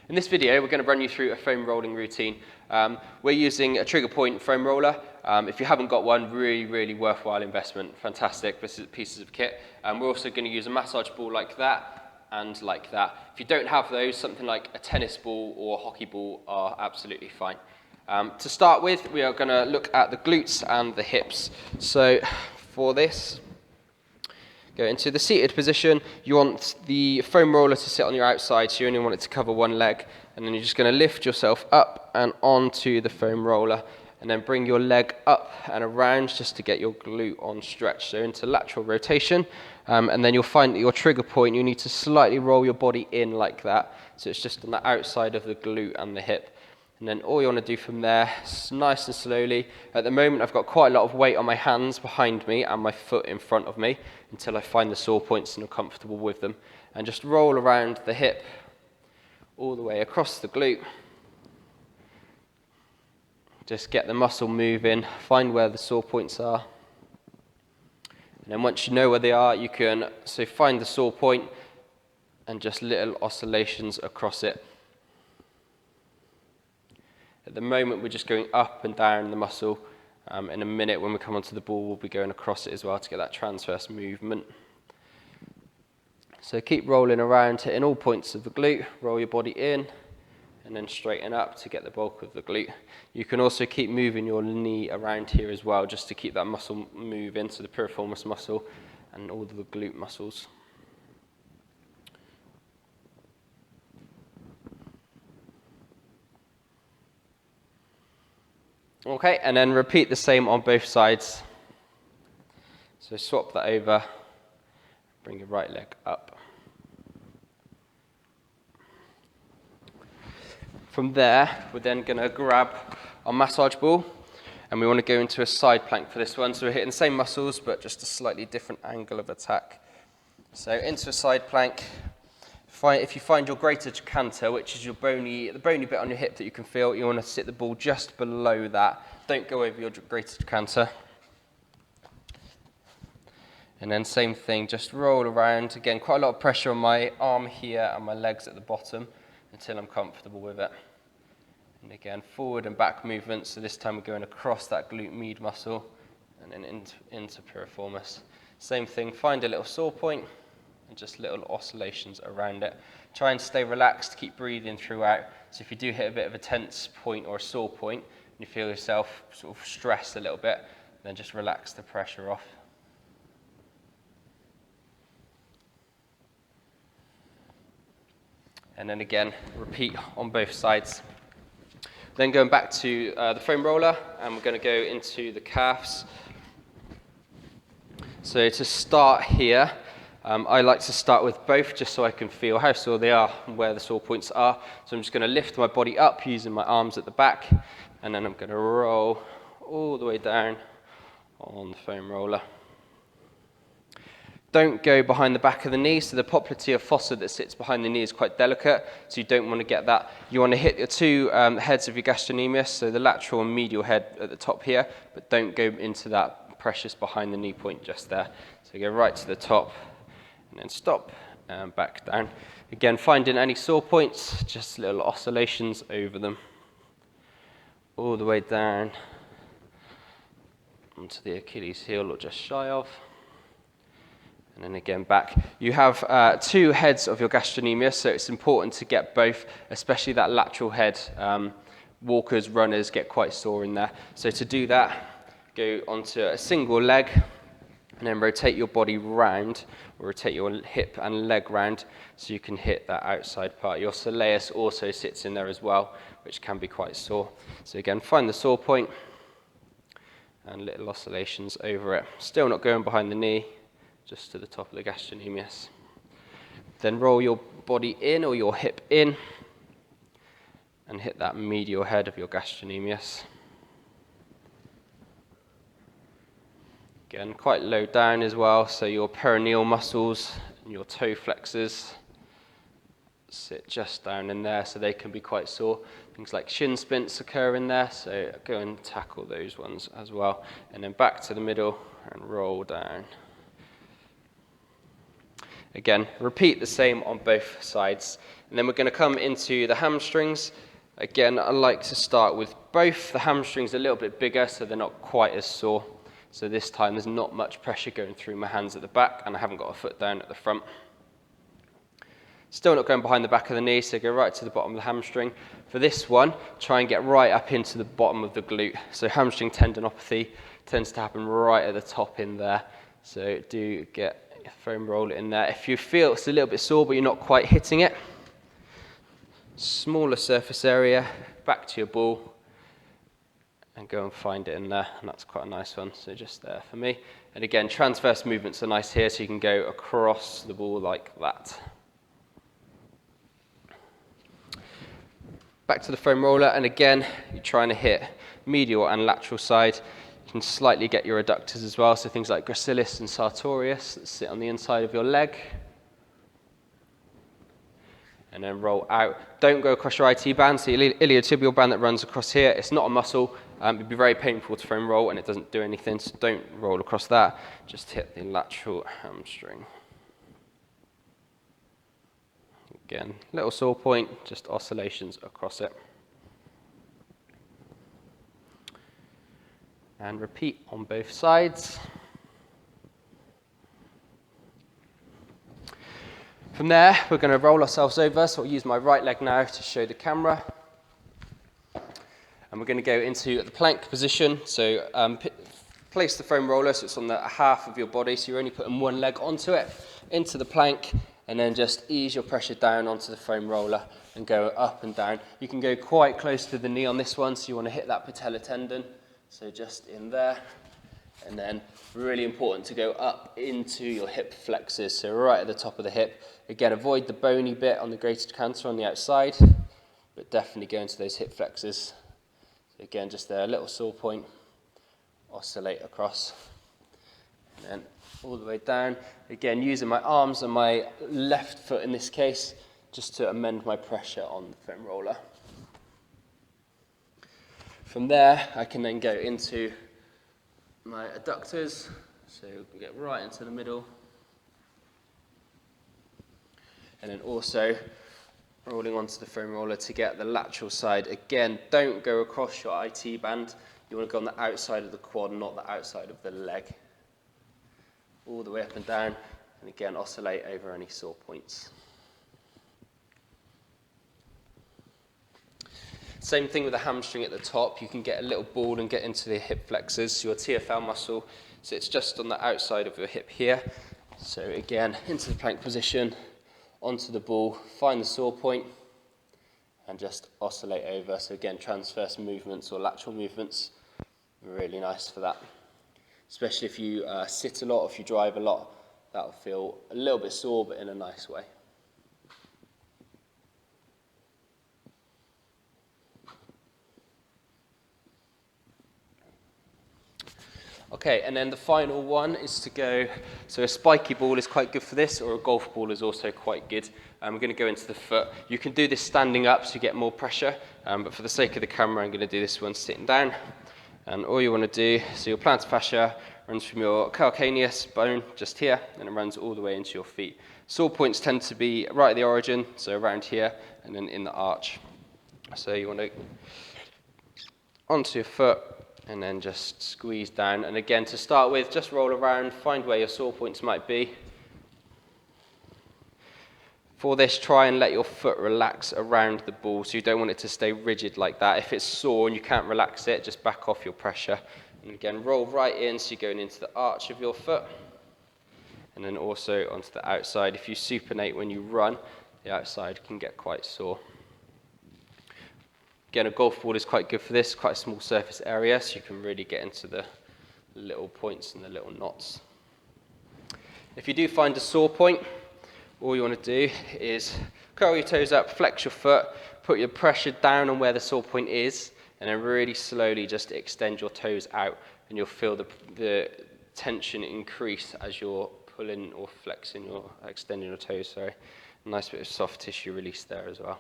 In this video, we're going to run you through a foam rolling routine. We're using a trigger point foam roller. If you haven't got one, really worthwhile investment. Fantastic pieces of kit. We're also going to use a massage ball like that and like that. If you don't have those, something like a tennis ball or a hockey ball are absolutely fine. To start with, we are going to look at the glutes and the hips. So for this, go into the seated position. You want the foam roller to sit on your outside, so you only want it to cover one leg. And then you're just going to lift yourself up and onto the foam roller. And then bring your leg up and around just to get your glute on stretch. So into lateral rotation. And then you'll find that your trigger point, you need to slightly roll your body in like that. So it's just on the outside of the glute and the hip. And then all you want to do from there, nice and slowly. At the moment, I've got quite a lot of weight on my hands behind me and my foot in front of me until I find the sore points and I'm comfortable with them. And just roll around the hip all the way across the glute. Just get the muscle moving, find where the sore points are. And then once you know where they are, you can find the sore point and just little oscillations across it. At the moment, we're just going up and down the muscle. In a minute, when we come onto the ball, we'll be going across it as well to get that transverse movement. So keep rolling around, hitting all points of the glute. Roll your body in, and then straighten up to get the bulk of the glute. You can also keep moving your knee around here as well, just to keep that muscle moving, so the piriformis muscle and all the glute muscles. Okay, and then repeat the same on both sides. So swap that over, bring your right leg up. From there, we're then going to grab our massage ball, and we want to go into a side plank for this one. So we're hitting the same muscles, but just a slightly different angle of attack. So into a side plank. If you find your greater trochanter, which is the bony bit on your hip that you can feel, you want to sit the ball just below that. Don't go over your greater trochanter. And then same thing, just roll around. Again, quite a lot of pressure on my arm here and my legs at the bottom until I'm comfortable with it. And again, forward and back movements. So this time we're going across that glute med muscle and then into piriformis. Same thing, find a little sore point and just little oscillations around it. Try and stay relaxed, keep breathing throughout. So if you do hit a bit of a tense point or a sore point, and you feel yourself sort of stress a little bit, then just relax the pressure off. And then again, repeat on both sides. Then going back to the foam roller, and we're going to go into the calves. So to start here, I like to start with both just so I can feel how sore they are and where the sore points are. So I'm just going to lift my body up using my arms at the back, and then I'm going to roll all the way down on the foam roller. Don't go behind the back of the knee, so the popliteal fossa that sits behind the knee is quite delicate, so you don't want to get that. You want to hit the two heads of your gastrocnemius, so the lateral and medial head at the top here, but don't go into that precious behind the knee point just there. So go right to the top, and then stop and back down. Again, finding any sore points, just little oscillations over them. All the way down onto the Achilles heel or just shy of. And then again back. You have two heads of your gastrocnemius, so it's important to get both, especially that lateral head. Walkers, runners get quite sore in there. So to do that, go onto a single leg, and then rotate your body round, or rotate your hip and leg round, so you can hit that outside part. Your soleus also sits in there as well, which can be quite sore. So again, find the sore point, and little oscillations over it. Still not going behind the knee, just to the top of the gastrocnemius. Then roll your body in, or your hip in, and hit that medial head of your gastrocnemius. Again, quite low down as well, so your peroneal muscles and your toe flexors sit just down in there, so they can be quite sore. Things like shin splints occur in there, so go and tackle those ones as well. And then back to the middle and roll down. Again, repeat the same on both sides. And then we're going to come into the hamstrings. Again, I like to start with both. The hamstrings a little bit bigger, so they're not quite as sore. So this time there's not much pressure going through my hands at the back, and I haven't got a foot down at the front. Still not going behind the back of the knee, so go right to the bottom of the hamstring. For this one, try and get right up into the bottom of the glute. So hamstring tendinopathy tends to happen right at the top in there. So do get a foam roller in there. If you feel it's a little bit sore, but you're not quite hitting it, smaller surface area, back to your ball, and go and find it in there. And that's quite a nice one. So just there for me. And again, transverse movements are nice here, so you can go across the ball like that. Back to the foam roller, and again, you're trying to hit medial and lateral side. You can slightly get your adductors as well, so things like gracilis and sartorius that sit on the inside of your leg. And then roll out. Don't go across your IT band, so your iliotibial band that runs across here. It's not a muscle. It'd be very painful to foam roll, and it doesn't do anything, so don't roll across that. Just hit the lateral hamstring. Again, little sore point, just oscillations across it. And repeat on both sides. From there, we're going to roll ourselves over, so I'll use my right leg now to show the camera. And we're going to go into the plank position, so place the foam roller so it's on the half of your body, so you're only putting one leg onto it, into the plank, and then just ease your pressure down onto the foam roller and go up and down. You can go quite close to the knee on this one, so you want to hit that patella tendon. So just in there. And then really important to go up into your hip flexors, so right at the top of the hip. Again, avoid the bony bit on the greater trochanter on the outside, but definitely go into those hip flexors. So again, just there, a little sore point, oscillate across. And then all the way down. Again, using my arms and my left foot in this case, just to amend my pressure on the foam roller. From there, I can then go into my adductors, so we get right into the middle. And then also rolling onto the foam roller to get the lateral side. Again, don't go across your IT band. You want to go on the outside of the quad, not the outside of the leg. All the way up and down, and again, oscillate over any sore points. Same thing with the hamstring at the top. You can get a little ball and get into the hip flexors, your TFL muscle. So it's just on the outside of your hip here. So again, into the plank position, onto the ball, find the sore point, and just oscillate over. So again, transverse movements or lateral movements, really nice for that. Especially if you sit a lot, or if you drive a lot, that'll feel a little bit sore, but in a nice way. Okay, and then the final one is to go, so a spiky ball is quite good for this, or a golf ball is also quite good. We're going to go into the foot. You can do this standing up so you get more pressure, but for the sake of the camera, I'm going to do this one sitting down. And all you want to do, so your plantar fascia runs from your calcaneus bone just here, and it runs all the way into your feet. Sore points tend to be right at the origin, so around here, and then in the arch. So you want to onto your foot, and then just squeeze down. And again, to start with, just roll around, find where your sore points might be. For this, try and let your foot relax around the ball, so you don't want it to stay rigid like that. If it's sore and you can't relax it, just back off your pressure. And again, roll right in, so you're going into the arch of your foot. And then also onto the outside. If you supinate when you run, the outside can get quite sore. Again, a golf ball is quite good for this, quite a small surface area, so you can really get into the little points and the little knots. If you do find a sore point, all you want to do is curl your toes up, flex your foot, put your pressure down on where the sore point is, and then really slowly just extend your toes out, and you'll feel the tension increase as you're pulling or flexing or extending your toes. Sorry, nice bit of soft tissue release there as well.